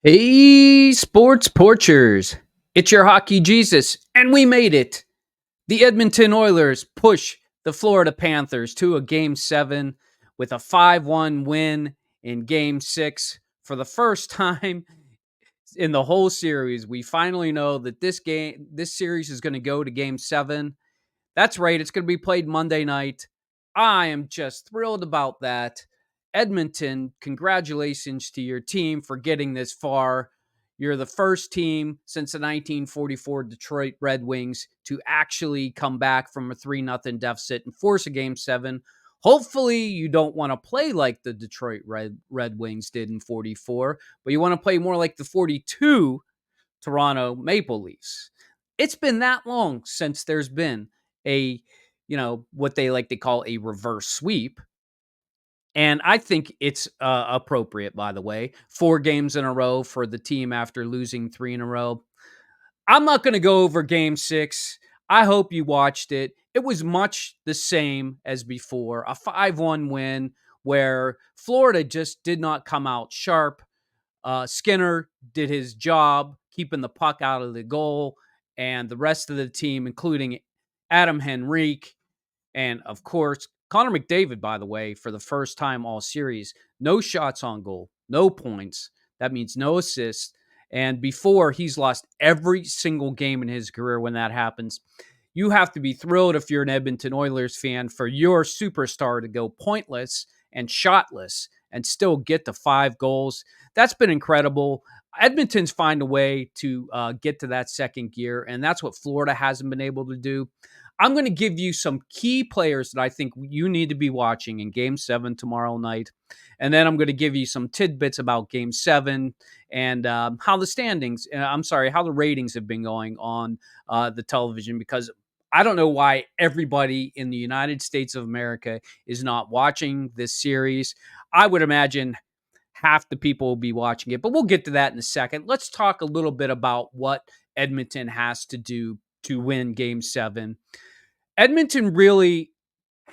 Hey, sports porchers. It's your hockey Jesus, and we made it. The Edmonton Oilers push the Florida Panthers to a game 7 with a 5-1 win in game 6. For the first time in the whole series, we finally know that this series is going to go to game 7. That's right. It's going to be played Monday night. I am just thrilled about that. Edmonton, congratulations to your team for getting this far. You're the first team since the 1944 Detroit Red Wings to actually come back from a 3-0 deficit and force a game 7. Hopefully, you don't want to play like the Detroit Red Wings did in 44, but you want to play more like the 42 Toronto Maple Leafs. It's been that long since there's been a, what they like to call a reverse sweep. And I think it's appropriate, by the way. 4 games in a row for the team after losing 3 in a row. I'm not going to go over game 6. I hope you watched it. It was much the same as before, a 5-1 win where Florida just did not come out sharp. Skinner did his job keeping the puck out of the goal, and the rest of the team, including Adam Henrique and, of course, Connor McDavid, by the way, for the first time all series, no shots on goal, no points. That means no assists. And before, he's lost every single game in his career when that happens. You have to be thrilled if you're an Edmonton Oilers fan for your superstar to go pointless and shotless and still get to 5 goals. That's been incredible. Edmonton's find a way to get to that second gear, and that's what Florida hasn't been able to do. I'm going to give you some key players that I think you need to be watching in Game 7 tomorrow night. And then I'm going to give you some tidbits about Game 7 and how the how the ratings have been going on the television, because I don't know why everybody in the United States of America is not watching this series. I would imagine half the people will be watching it, but we'll get to that in a second. Let's talk a little bit about what Edmonton has to do to win Game 7. Edmonton really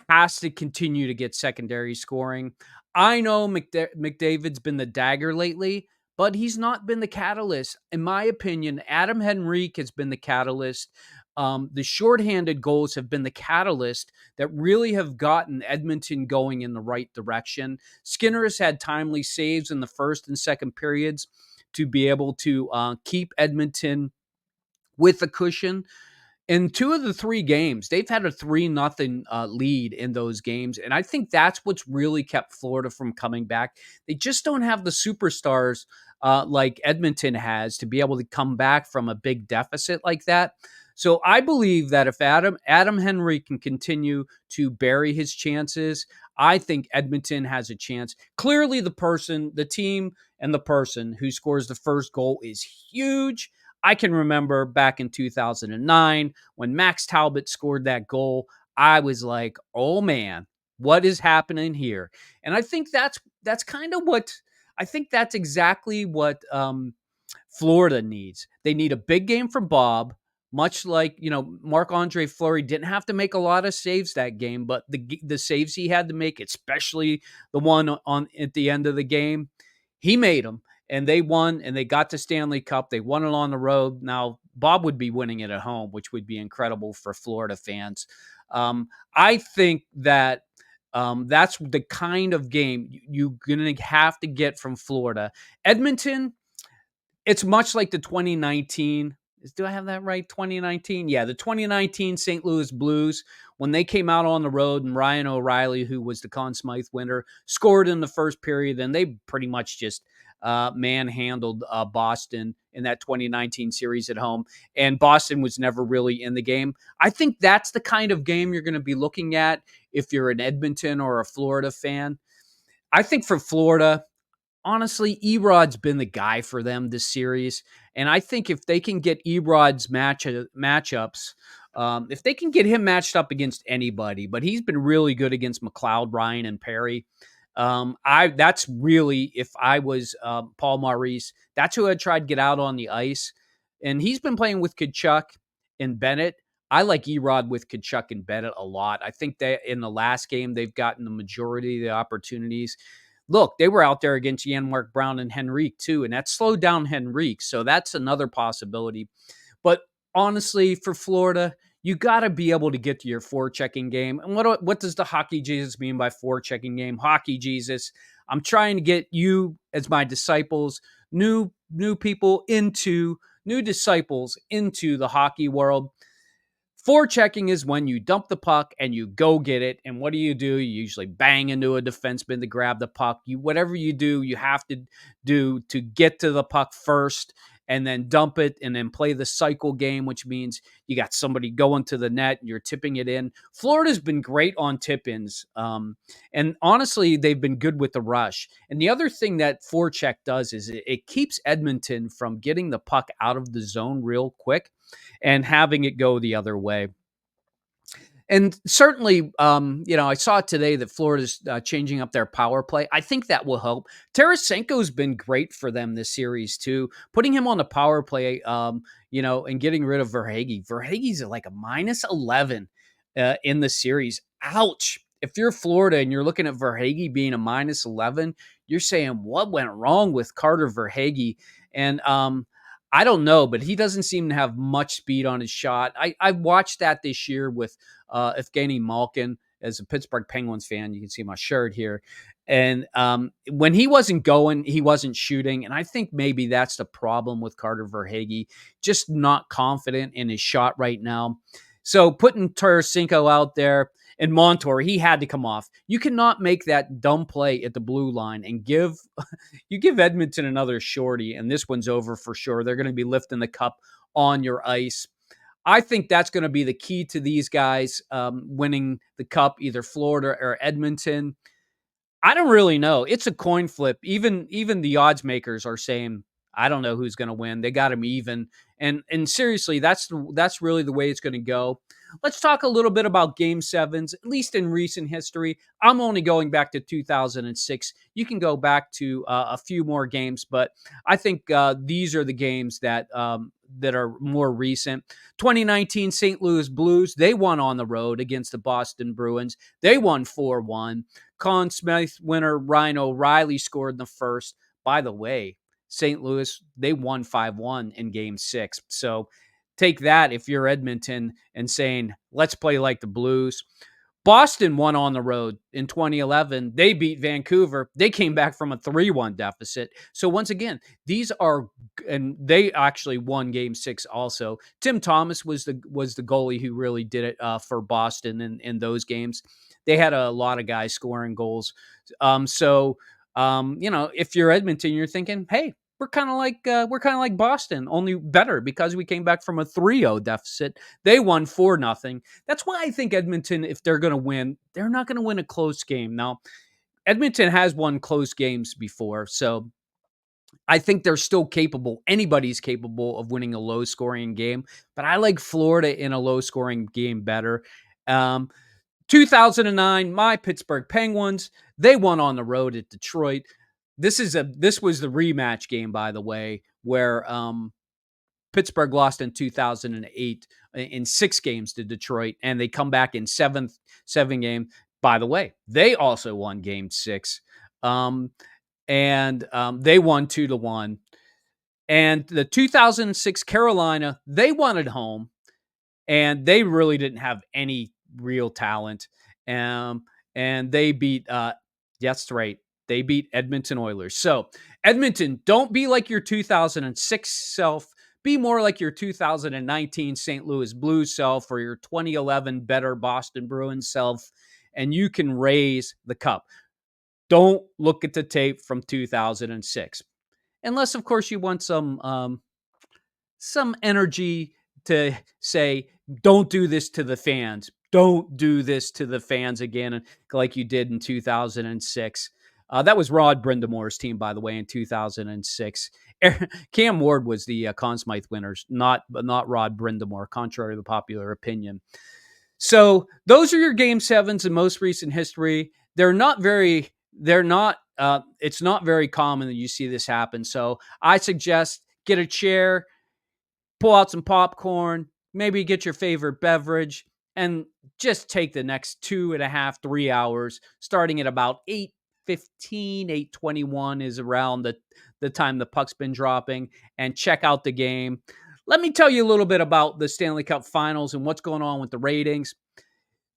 has to continue to get secondary scoring. I know McDavid's been the dagger lately, but he's not been the catalyst. In my opinion, Adam Henrique has been the catalyst. The shorthanded goals have been the catalyst that really have gotten Edmonton going in the right direction. Skinner has had timely saves in the first and second periods to be able to keep Edmonton with a cushion. In 2 of the 3 games, they've had a 3-0 lead in those games. And I think that's what's really kept Florida from coming back. They just don't have the superstars like Edmonton has to be able to come back from a big deficit like that. So I believe that if Adam Henry can continue to bury his chances, I think Edmonton has a chance. Clearly, the team, and the person who scores the first goal is huge. I can remember back in 2009 when Max Talbot scored that goal. I was like, "Oh man, what is happening here?" And I think that's kind of what I think that's exactly what Florida needs. They need a big game from Bob, much like, Marc-Andre Fleury didn't have to make a lot of saves that game, but the saves he had to make, especially the one on at the end of the game, he made them, and they won, and they got to Stanley Cup. They won it on the road. Now, Bob would be winning it at home, which would be incredible for Florida fans. I think that that's the kind of game you're going to have to get from Florida. Edmonton, it's much like the 2019. Do I have that right? 2019? Yeah, the 2019 St. Louis Blues, when they came out on the road and Ryan O'Reilly, who was the Conn-Smythe winner, scored in the first period, and they pretty much just manhandled Boston in that 2019 series at home. And Boston was never really in the game. I think that's the kind of game you're going to be looking at if you're an Edmonton or a Florida fan. I think for Florida, honestly, Erod's been the guy for them this series. And I think if they can get Erod's matchups, if they can get him matched up against anybody, but he's been really good against McLeod, Ryan, and Perry. That's really, if I was Paul Maurice, that's who I'd try to get out on the ice. And he's been playing with Kachuk and Bennett. I like Erod with Kachuk and Bennett a lot. I think that in the last game, they've gotten the majority of the opportunities. look, they were out there against Jan-Mark Brown and Henrique too, and that slowed down Henrique. So that's another possibility. But honestly, for Florida, you got to be able to get to your forechecking game. And what does the hockey Jesus mean by forechecking game? Hockey Jesus, I'm trying to get you as my disciples, new disciples into the hockey world. Forechecking is when you dump the puck and you go get it. And what do? You usually bang into a defenseman to grab the puck. Whatever you do, you have to do to get to the puck first and then dump it and then play the cycle game, which means you got somebody going to the net and you're tipping it in. Florida's been great on tip-ins. And honestly, they've been good with the rush. And the other thing that forecheck does is it keeps Edmonton from getting the puck out of the zone real quick and having it go the other way. And certainly, I saw today that Florida's changing up their power play. I think that will help. Tarasenko's been great for them this series too. Putting him on the power play, and getting rid of Verhaeghe. Verhaeghe's at like a -11 in the series. Ouch! If you're Florida and you're looking at Verhaeghe being a -11, you're saying what went wrong with Carter Verhaeghe? And I don't know, but he doesn't seem to have much speed on his shot. I watched that this year with Evgeny Malkin. As a Pittsburgh Penguins fan, you can see my shirt here. And when he wasn't going, he wasn't shooting. And I think maybe that's the problem with Carter Verhaeghe, just not confident in his shot right now. So putting Tarasenko out there and Montour, he had to come off. You cannot make that dumb play at the blue line and give Edmonton another shorty, and this one's over for sure. They're going to be lifting the cup on your ice. I think that's going to be the key to these guys winning the cup, either Florida or Edmonton. I don't really know. It's a coin flip. Even the odds makers are saying, I don't know who's going to win. They got them even. And seriously, that's really the way it's going to go. Let's talk a little bit about game sevens, at least in recent history. I'm only going back to 2006. You can go back to a few more games, but I think these are the games that are more recent. 2019 St. Louis Blues, they won on the road against the Boston Bruins. They won 4-1. Conn-Smythe winner Ryan O'Reilly scored in the first. By the way, St. Louis, they won 5-1 in game 6. So take that if you're Edmonton and saying, let's play like the Blues. Boston won on the road in 2011. They beat Vancouver. They came back from a 3-1 deficit. So once again, and they actually won game 6 also. Tim Thomas was the goalie who really did it for Boston in those games. They had a lot of guys scoring goals. If you're Edmonton, you're thinking, hey, we're kind of like Boston, only better because we came back from a 3-0 deficit. They won 4-0. That's why I think Edmonton, if they're going to win, they're not going to win a close game. Now, Edmonton has won close games before, so I think they're still capable. Anybody's capable of winning a low-scoring game, but I like Florida in a low-scoring game better. 2009, my Pittsburgh Penguins, they won on the road at Detroit. This was the rematch game, by the way, where Pittsburgh lost in 2008 in 6 games to Detroit, and they come back in 7 game. By the way, they also won game 6, and they won 2-1. And the 2006 Carolina, they won at home, and they really didn't have any real talent. And they beat, that's right, they beat Edmonton Oilers. So, Edmonton, don't be like your 2006 self. Be more like your 2019 St. Louis Blues self or your 2011 better Boston Bruins self, and you can raise the cup. Don't look at the tape from 2006. Unless, of course, you want some energy to say, don't do this to the fans. Don't do this to the fans again like you did in 2006. That was Rod Brindamore's team, by the way, in 2006. Cam Ward was the Conn-Smythe winners, not Rod Brindamore, contrary to the popular opinion. So those are your game sevens in most recent history. It's not very common that you see this happen. So I suggest get a chair, pull out some popcorn, maybe get your favorite beverage, and just take the next 2.5, 3 hours, starting at about 8:15, 8:21 is around the time the puck's been dropping, and check out the game. Let me tell you a little bit about the Stanley Cup Finals and what's going on with the ratings.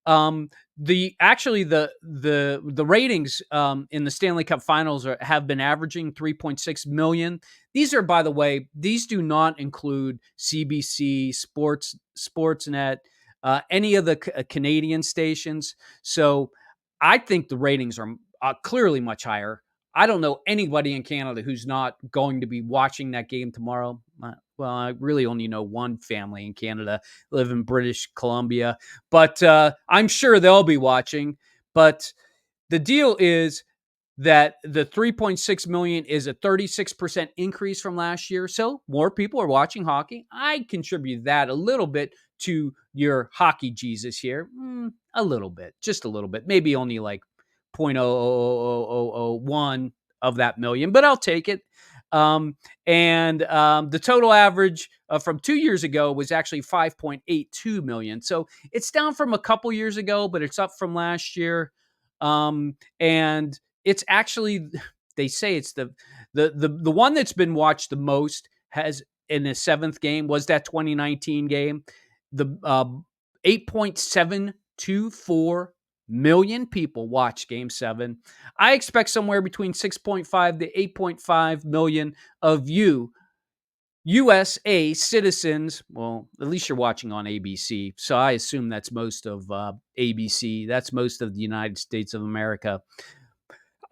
Um, the ratings in the Stanley Cup Finals have been averaging 3.6 million. These are, by the way, these do not include CBC, Sportsnet, any of the Canadian stations. So I think the ratings are clearly much higher. I don't know anybody in Canada who's not going to be watching that game tomorrow. Well, I really only know one family in Canada, live in British Columbia, but I'm sure they'll be watching. But the deal is that the 3.6 million is a 36% increase from last year. So more people are watching hockey. I contribute that a little bit to your hockey Jesus here. A little bit, just a little bit, maybe only like 0.00001 of that million, but I'll take it. The total average from 2 years ago was actually 5.82 million. So it's down from a couple years ago, but it's up from last year. And it's actually, they say it's the one that's been watched the most has in the seventh game was that 2019 game. The 8.724 million people watched game 7. I expect somewhere between 6.5 to 8.5 million of you USA citizens. Well, at least you're watching on ABC, so I assume that's most of ABC. That's most of the United States of America.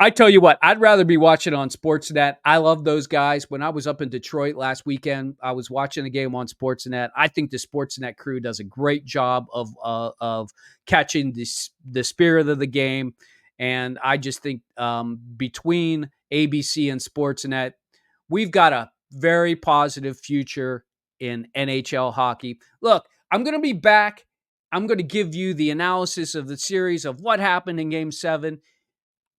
I tell you what, I'd rather be watching on Sportsnet. I love those guys. When I was up in Detroit last weekend, I was watching a game on Sportsnet. I think the Sportsnet crew does a great job of catching the spirit of the game, and I just think between ABC and Sportsnet, we've got a very positive future in NHL hockey. Look, I'm going to be back. I'm going to give you the analysis of the series of what happened in Game 7.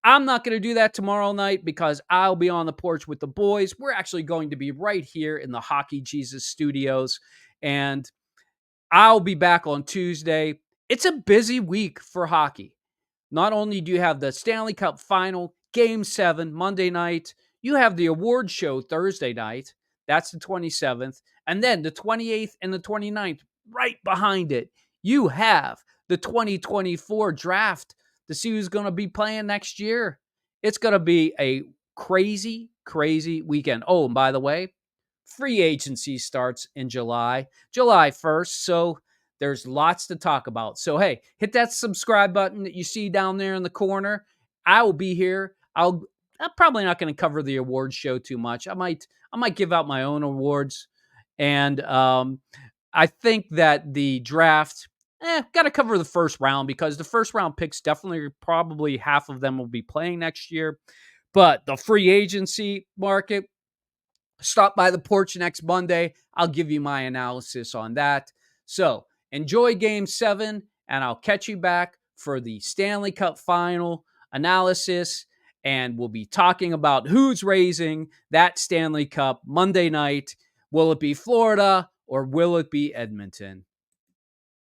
I'm not going to do that tomorrow night because I'll be on the porch with the boys. We're actually going to be right here in the Hockey Jesus studios, and I'll be back on Tuesday. It's a busy week for hockey. Not only do you have the Stanley Cup Final, Game 7, Monday night, you have the award show Thursday night. That's the 27th. And then the 28th and the 29th, right behind it, you have the 2024 draft to see who's going to be playing next year. It's going to be a crazy, crazy weekend. Oh, and by the way, free agency starts in July 1st. So there's lots to talk about. So, hey, hit that subscribe button that you see down there in the corner. I will be here. I'm probably not going to cover the awards show too much. I might give out my own awards. And I think that the draft, got to cover the first round because the first round picks definitely, probably half of them will be playing next year. But the free agency market, stop by the porch next Monday. I'll give you my analysis on that. So enjoy Game 7, and I'll catch you back for the Stanley Cup Final analysis. And we'll be talking about who's raising that Stanley Cup Monday night. Will it be Florida or will it be Edmonton?